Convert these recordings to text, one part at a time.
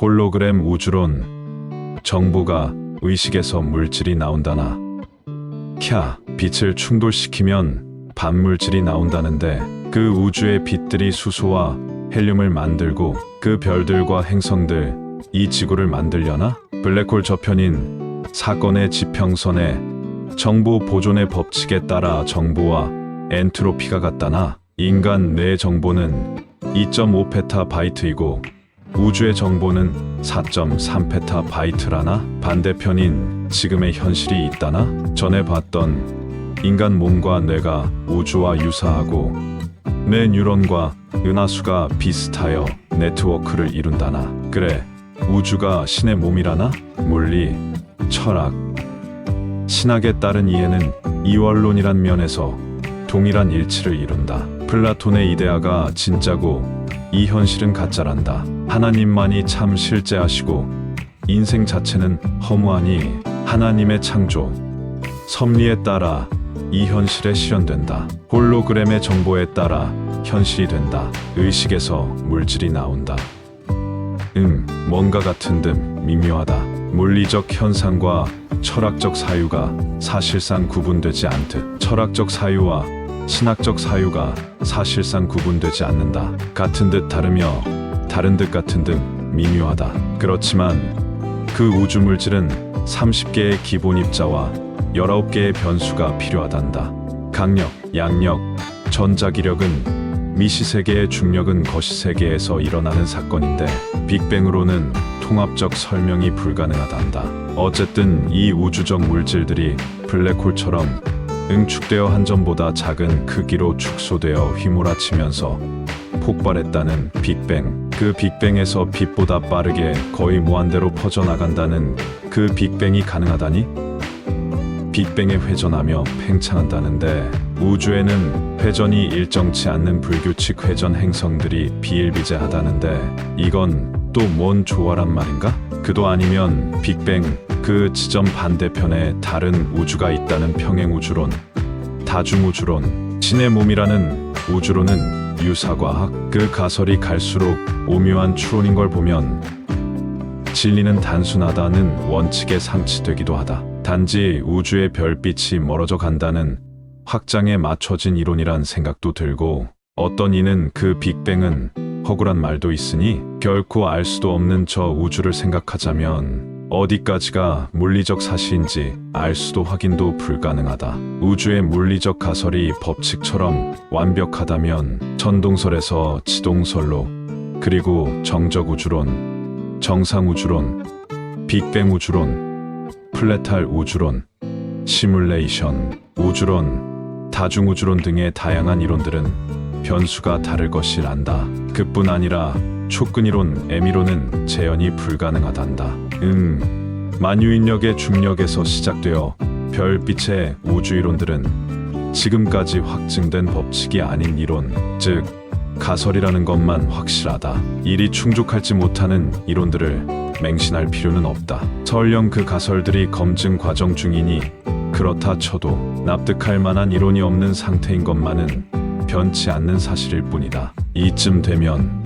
홀로그램 우주론. 정보가 의식에서 물질이 나온다나. 빛을 충돌시키면 반물질이 나온다는데 그 우주의 빛들이 수소와 헬륨을 만들고 그 별들과 행성들, 이 지구를 만들려나? 블랙홀 저편인 사건의 지평선에 정보 보존의 법칙에 따라 정보와 엔트로피가 같다나. 인간 뇌의 정보는 2.5페타바이트이고 우주의 정보는 4.3페타바이트라나. 반대편인 지금의 현실이 있다나. 전에 봤던 인간 몸과 뇌가 우주와 유사하고 뇌 뉴런과 은하수가 비슷하여 네트워크를 이룬다나. 그래, 우주가 신의 몸이라나? 물리, 철학, 신학에 따른 이해는 이원론이란 면에서 동일한 일치를 이룬다. 플라톤의 이데아가 진짜고 이 현실은 가짜란다. 하나님만이 참 실제하시고 인생 자체는 허무하니 하나님의 창조, 섭리에 따라 이 현실에 실현된다. 홀로그램의 정보에 따라 현실이 된다. 의식에서 물질이 나온다. 뭔가 같은 듯 미묘하다. 물리적 현상과 철학적 사유가 사실상 구분되지 않듯 철학적 사유와 신학적 사유가 사실상 구분되지 않는다. 같은 듯 다르며 다른 듯 같은 듯 미묘하다. 그렇지만 그 우주 물질은 30개의 기본 입자와 19개의 변수가 필요하단다. 강력, 양력, 전자기력은 미시세계의 중력은 거시세계에서 일어나는 사건인데 빅뱅으로는 통합적 설명이 불가능하단다. 어쨌든 이 우주적 물질들이 블랙홀처럼 응축되어 한 점보다 작은 크기로 축소되어 휘몰아치면서 폭발했다는 빅뱅. 그 빅뱅에서 빛보다 빠르게 거의 무한대로 퍼져나간다는 그 빅뱅이 가능하다니? 빅뱅에 회전하며 팽창한다는데 우주에는 회전이 일정치 않는 불규칙 회전 행성들이 비일비재하다는데 이건 또 뭔 조화란 말인가? 그도 아니면 빅뱅 그 지점 반대편에 다른 우주가 있다는 평행우주론, 다중우주론, 신의 몸이라는 우주론은 유사과학. 그 가설이 갈수록 오묘한 추론인 걸 보면 진리는 단순하다는 원칙에 상치되기도 하다. 단지 우주의 별빛이 멀어져 간다는 확장에 맞춰진 이론이란 생각도 들고 어떤 이는 그 빅뱅은 허구란 말도 있으니 결코 알 수도 없는 저 우주를 생각하자면 어디까지가 물리적 사실인지 알 수도 확인도 불가능하다. 우주의 물리적 가설이 법칙처럼 완벽하다면 천동설에서 지동설로 그리고 정적우주론, 정상우주론, 빅뱅우주론, 플래탈 우주론, 시뮬레이션 우주론, 다중우주론 등의 다양한 이론들은 변수가 다를 것이란다. 그뿐 아니라 촉근이론, M이론은 재현이 불가능하단다. 만유인력의 중력에서 시작되어 별빛의 우주이론들은 지금까지 확증된 법칙이 아닌 이론, 즉 가설이라는 것만 확실하다. 일이 충족할지 못하는 이론들을 맹신할 필요는 없다. 설령 그 가설들이 검증 과정 중이니 그렇다 쳐도 납득할 만한 이론이 없는 상태인 것만은 변치 않는 사실일 뿐이다. 이쯤 되면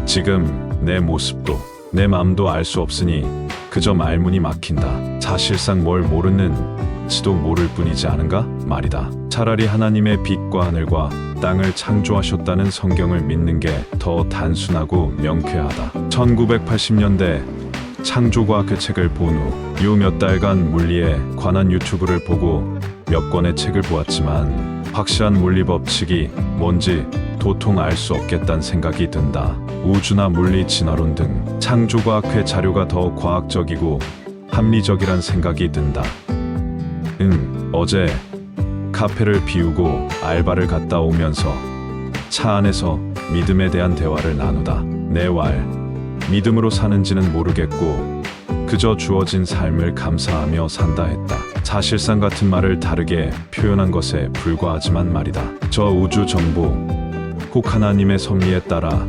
지금 내 모습도 내 마음도 알 수 없으니 그저 말문이 막힌다. 사실상 뭘 모르는지도 모를 뿐이지 않은가 말이다. 차라리 하나님의 빛과 하늘과 땅을 창조하셨다는 성경을 믿는 게 더 단순하고 명쾌하다. 1980년대 창조과학의 책을 본 후 요 몇 달간 물리에 관한 유튜브를 보고 몇 권의 책을 보았지만 확실한 물리 법칙이 뭔지 도통 알 수 없겠다는 생각이 든다. 우주나 물리 진화론 등 창조과학회 자료가 더 과학적이고 합리적이란 생각이 든다. 어제 카페를 비우고 알바를 갔다 오면서 차 안에서 믿음에 대한 대화를 나누다. 내 왈, 믿음으로 사는지는 모르겠고 그저 주어진 삶을 감사하며 산다 했다. 사실상 같은 말을 다르게 표현한 것에 불과하지만 말이다. 저 우주 정보, 혹 하나님의 섭리에 따라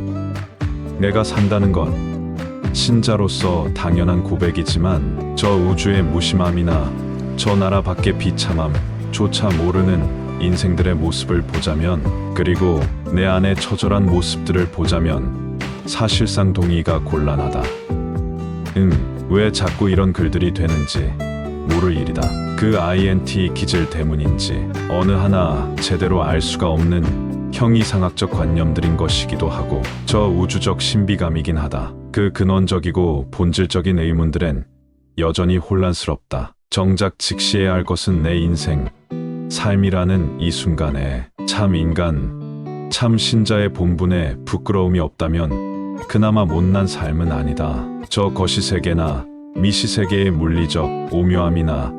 내가 산다는 건 신자로서 당연한 고백이지만 저 우주의 무심함이나 저 나라 밖의 비참함조차 모르는 인생들의 모습을 보자면 그리고 내 안의 처절한 모습들을 보자면 사실상 동의가 곤란하다. 왜 자꾸 이런 글들이 되는지 모를 일이다. 그 INT 기질 때문인지 어느 하나 제대로 알 수가 없는 형이상학적 관념들인 것이기도 하고 저 우주적 신비감이긴 하다. 그 근원적이고 본질적인 의문들엔 여전히 혼란스럽다. 정작 직시해야 할 것은 내 인생, 삶이라는 이 순간에 참 인간, 참 신자의 본분에 부끄러움이 없다면 그나마 못난 삶은 아니다. 저 거시세계나 미시세계의 물리적 오묘함이나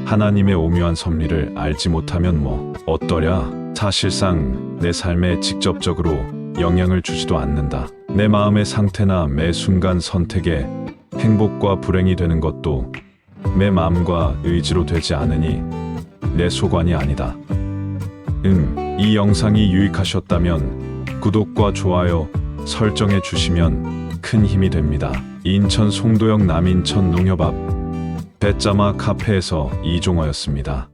하나님의 오묘한 섭리를 알지 못하면 뭐 어떠랴? 사실상 내 삶에 직접적으로 영향을 주지도 않는다. 내 마음의 상태나 매 순간 선택에 행복과 불행이 되는 것도 내 마음과 의지로 되지 않으니 내 소관이 아니다. 이 영상이 유익하셨다면 구독과 좋아요 설정해 주시면 큰 힘이 됩니다. 인천 송도역 남인천 농협 앞 배짜마 카페에서 이종화였습니다.